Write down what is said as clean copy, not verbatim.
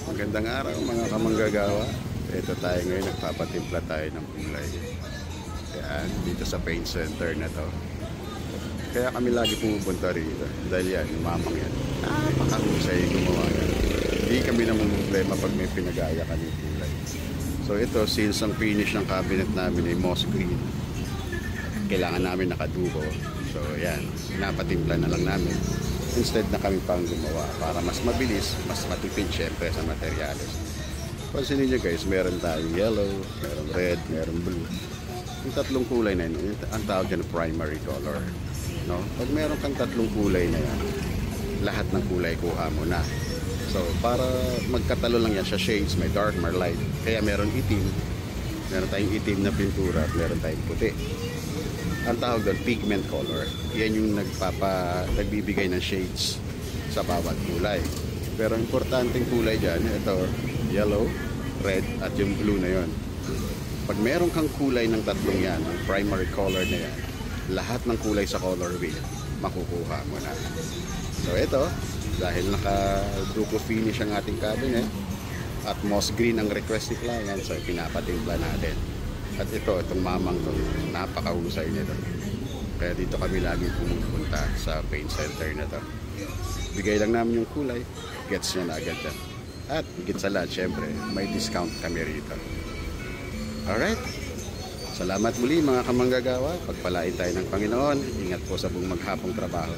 Magandang araw mga kamanggagawa. Ito tayo ngayon, nagpapatimpla tayo ng kulay. Yan, dito sa paint center na to. Kaya kami lagi pumupunta rito. Dahil yan, yung mamang yan, napakahusay gumawa yan. Hindi kami namumblema pag may pinagaya ka ng kulay. So ito, since ang finish ng cabinet namin ay moss green, kailangan namin nakadubo. So yan, napatimpla na lang namin. Instead na kami pang gumawa para mas mabilis, mas matipid syempre sa materyales. Pansinin nyo guys, meron tayong yellow, meron red, meron blue. Yung tatlong kulay na yun, ang tawag dyan primary color. No? Pag meron kang tatlong kulay na yan, lahat ng kulay kuha mo na. So para magkatalo lang yan sa shades, may dark, may light. Kaya meron itim, meron tayong itim na pintura at meron tayong puti. Ang tawag doon, pigment color. Yan yung nagbibigay ng shades sa bawat kulay. Pero importanteng kulay dyan, ito, yellow, red, at yung blue na yon. Pag meron kang kulay ng tatlong yan, yung primary color na yan, lahat ng kulay sa color wheel, makukuha mo na. So ito, dahil naka-duco finish ang ating cabinet, at moss green ang request ni client, so pinapatimpla natin. At itong mamang to, napakahusay nito. Kaya dito kami lagi pumupunta sa paint center na to. Bigay lang namin yung kulay, gets nyo na agad yan. At higit sa lahat, syempre, may discount kami rito. Alright? Salamat muli mga kamanggagawa. Pagpalain tayo ng Panginoon. Ingat po sa buong maghapong trabaho.